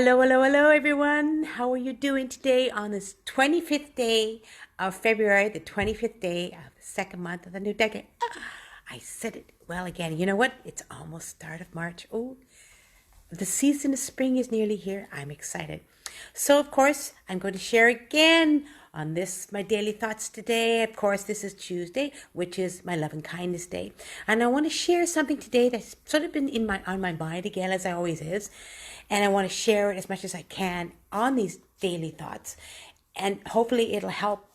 Hello, everyone. How are you doing today on this 25th day of February, the 25th day of the second month of the new decade? I said it well again. You know what? It's almost start of March. Oh, the season of spring is nearly here. I'm excited. So, of course, I'm going to share again on this, my daily thoughts today. Of course, this is Tuesday, which is my love and kindness day. And I want to share something today that's sort of been on my mind again, as I always is. And I want to share it as much as I can on these daily thoughts. And hopefully it'll help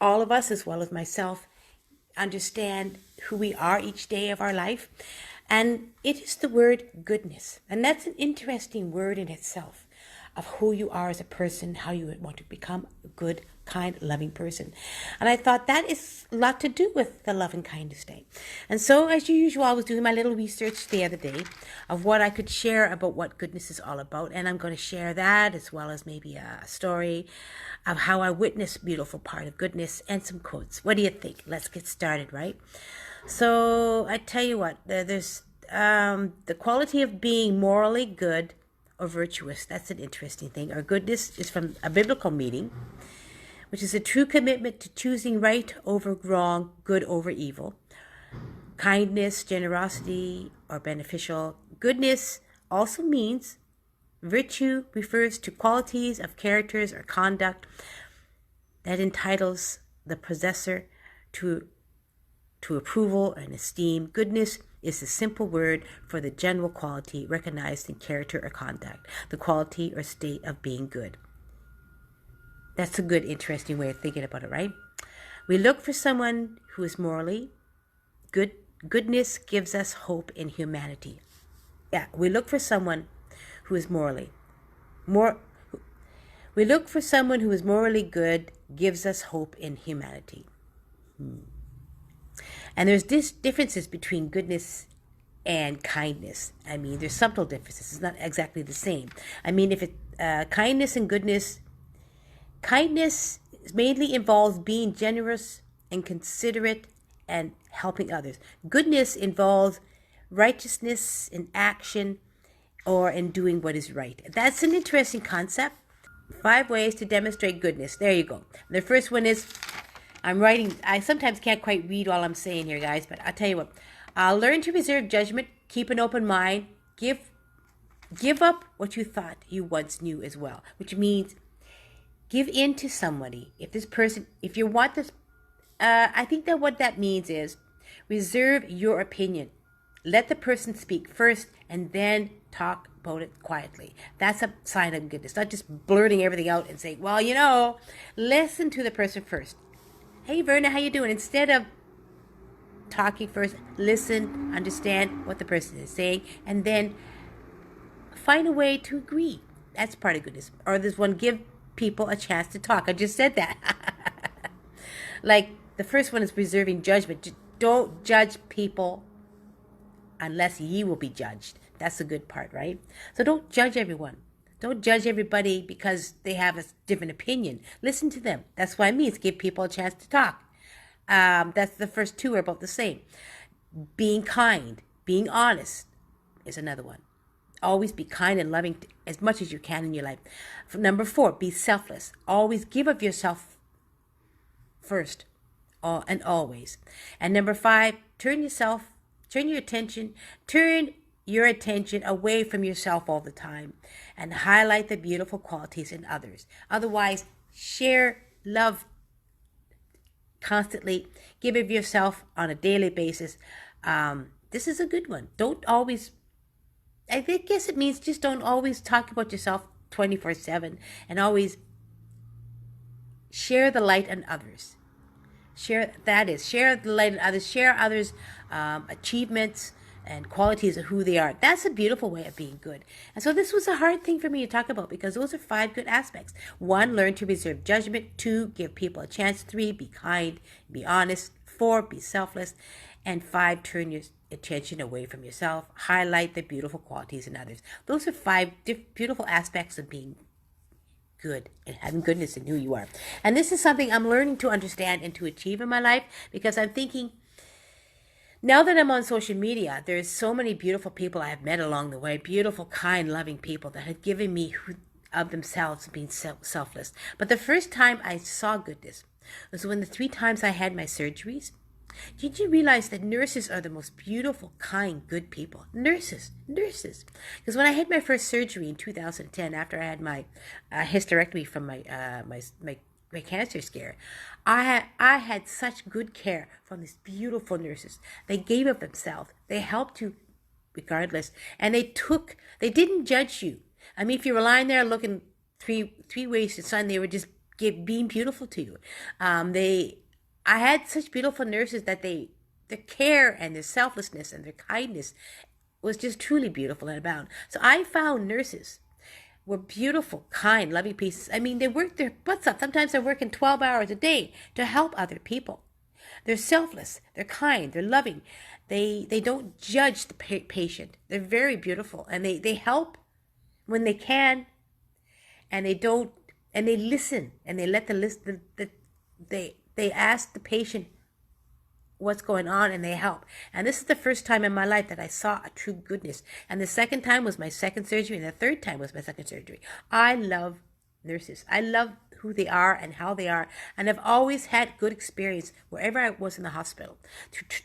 all of us, as well as myself, understand who we are each day of our life. And it is the word goodness. And that's an interesting word in itself, of who you are as a person, how you want to become a good, kind, loving person. And I thought that is a lot to do with the Love and Kindness Day. And so, as usual, I was doing my little research the other day of what I could share about what goodness is all about. And I'm going to share that, as well as maybe a story of how I witnessed a beautiful part of goodness and some quotes. What do you think? Let's get started, right? So I tell you what, there's the quality of being morally good or virtuous. That's an interesting thing. Or goodness is from a biblical meaning, which is a true commitment to choosing right over wrong, good over evil. Kindness, generosity, or beneficial. Goodness also means virtue refers to qualities of characters or conduct that entitles the possessor to approval and esteem. Goodness is the simple word for the general quality recognized in character or conduct, the quality or state of being good. That's a good, interesting way of thinking about it, right? We look for someone who is morally good. Goodness gives us hope in humanity. Yeah, we look for someone who is morally more. We look for someone who is morally good, gives us hope in humanity. And there's differences between goodness and kindness. I mean, there's subtle differences. It's not exactly the same. I mean, if kindness and goodness, kindness mainly involves being generous and considerate and helping others. Goodness involves righteousness in action or in doing what is right. That's an interesting concept. 5 ways to demonstrate goodness. There you go. The first one is, I'm writing, I sometimes can't quite read all I'm saying here, guys, but I'll tell you what. Learn to reserve judgment, keep an open mind, give up what you thought you once knew as well, which means give in to somebody. If you want this, I think that what that means is reserve your opinion. Let the person speak first and then talk about it quietly. That's a sign of goodness, not just blurting everything out and saying, well, listen to the person first. Hey, Verna, how you doing? Instead of talking first, listen, understand what the person is saying, and then find a way to agree. That's part of goodness. Or there's one, give people a chance to talk. I just said that. Like, the first one is reserving judgment. Don't judge people unless ye will be judged. That's the good part, right? So don't judge everyone. Don't judge everybody because they have a different opinion. Listen to them. That's what it means. Give people a chance to talk. That's the first 2 are about the same. Being kind, being honest is another one. Always be kind and loving as much as you can in your life. Number 4, be selfless. Always give of yourself first and always. And number 5, turn your attention away from yourself all the time and highlight the beautiful qualities in others. Otherwise, share love constantly. Give of yourself on a daily basis. This is a good one. Don't always, I guess it means just don't always talk about yourself 24/7 and always share the light on others. Share the light on others. Share others' achievements and qualities of who they are. That's a beautiful way of being good. And so this was a hard thing for me to talk about because those are 5 good aspects. 1, learn to reserve judgment. 2, give people a chance. 3, be kind, be honest. 4, be selfless. And 5, turn your attention away from yourself. Highlight the beautiful qualities in others. Those are 5 beautiful aspects of being good and having goodness in who you are. And this is something I'm learning to understand and to achieve in my life because I'm thinking Now that I'm on social media, there's so many beautiful people I have met along the way, beautiful, kind, loving people that have given me of themselves being selfless. But the first time I saw goodness was when the 3 times I had my surgeries. Did you realize that nurses are the most beautiful, kind, good people? Nurses. Because when I had my first surgery in 2010, after I had my hysterectomy from my cancer scare, I had such good care from these beautiful nurses. They gave of themselves. They helped you regardless, and they didn't judge you. I mean, if you were lying there looking three ways to the sun, they were just being beautiful to you. I had such beautiful nurses that their care and their selflessness and their kindness was just truly beautiful and abound. So I found nurses were beautiful, kind, loving pieces. I mean, they work their butts off. Sometimes they're working 12 hours a day to help other people. They're selfless, they're kind, they're loving. They don't judge the patient. They're very beautiful, and they help when they can, and they don't, and they listen, and they let they ask the patient what's going on, and they help. And this is the first time in my life that I saw a true goodness. And the second time was my second surgery, and the third time was my second surgery. I love nurses. I love who they are and how they are, and I've always had good experience wherever I was in the hospital.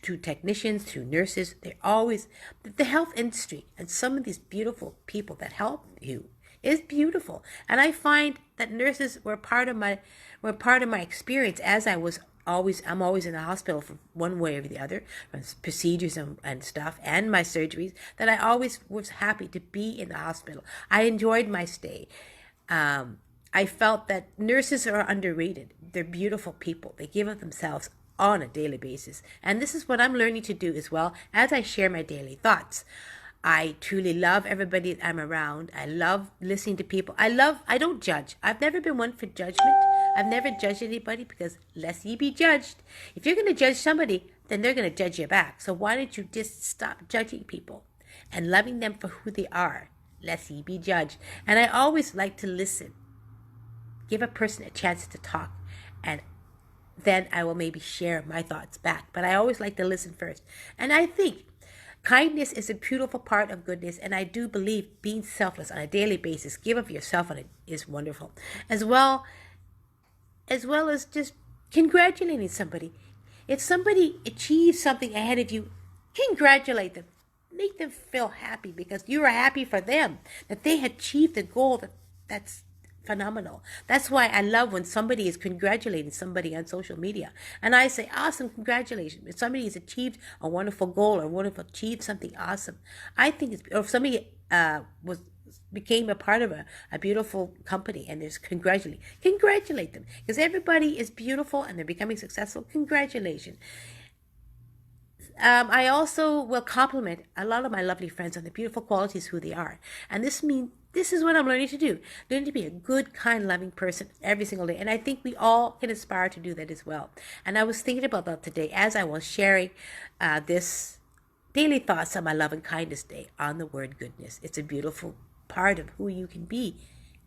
To technicians, to nurses, they're always the health industry, and some of these beautiful people that help you is beautiful. And I find that nurses were part of my experience as I'm always in the hospital for one way or the other, procedures and stuff, and my surgeries, that I always was happy to be in the hospital. I enjoyed my stay. I felt that nurses are underrated. They're beautiful people. They give of themselves on a daily basis. And this is what I'm learning to do as well as I share my daily thoughts. I truly love everybody that I'm around. I love listening to people. I don't judge. I've never been one for judgment. I've never judged anybody, because lest ye be judged. If you're going to judge somebody, then they're going to judge you back. So why don't you just stop judging people and loving them for who they are, lest ye be judged. And I always like to listen. Give a person a chance to talk, and then I will maybe share my thoughts back. But I always like to listen first. And I think kindness is a beautiful part of goodness, and I do believe being selfless on a daily basis, give of yourself on it, is wonderful. As well as just congratulating somebody. If somebody achieves something ahead of you, congratulate them. Make them feel happy, because you are happy for them, that they achieved the goal. That's phenomenal. That's why I love when somebody is congratulating somebody on social media, and I say, awesome, congratulations. If somebody has achieved a wonderful goal or achieved something awesome, I think or if somebody became a part of a beautiful company, and there's congratulate them, because everybody is beautiful and they're becoming successful. Congratulations. I also will compliment a lot of my lovely friends on the beautiful qualities who they are. And this is what I'm learning to do. Learning to be a good, kind, loving person every single day. And I think we all can aspire to do that as well. And I was thinking about that today as I was sharing this daily thoughts on my Love and Kindness Day on the word goodness. It's a beautiful part of who you can be.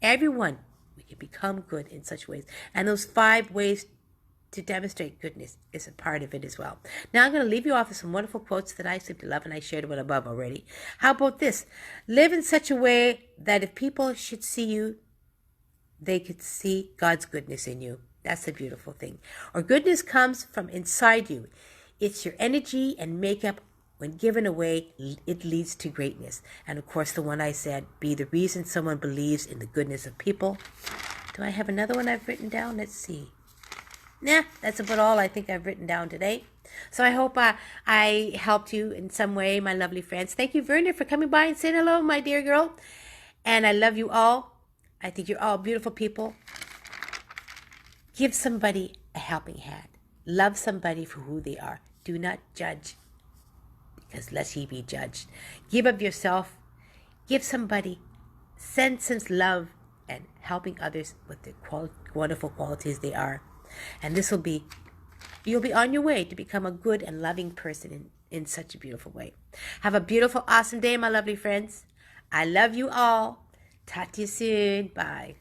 Everyone, we can become good in such ways. And those 5 ways to demonstrate goodness is a part of it as well. Now I'm going to leave you off with some wonderful quotes that I simply love, and I shared one above already. How about this? Live in such a way that if people should see you, they could see God's goodness in you. That's a beautiful thing. Or goodness comes from inside you. It's your energy and makeup. When given away, it leads to greatness. And of course, the one I said, be the reason someone believes in the goodness of people. Do I have another one I've written down? Let's see. Nah, that's about all I think I've written down today. So I hope I helped you in some way, my lovely friends. Thank you, Verna, for coming by and saying hello, my dear girl. And I love you all. I think you're all beautiful people. Give somebody a helping hand. Love somebody for who they are. Do not judge, because lest ye be judged. Give of yourself. Give somebody. Send some love and helping others with the wonderful qualities they are. And you'll be on your way to become a good and loving person in such a beautiful way. Have a beautiful, awesome day, my lovely friends. I love you all. Talk to you soon. Bye.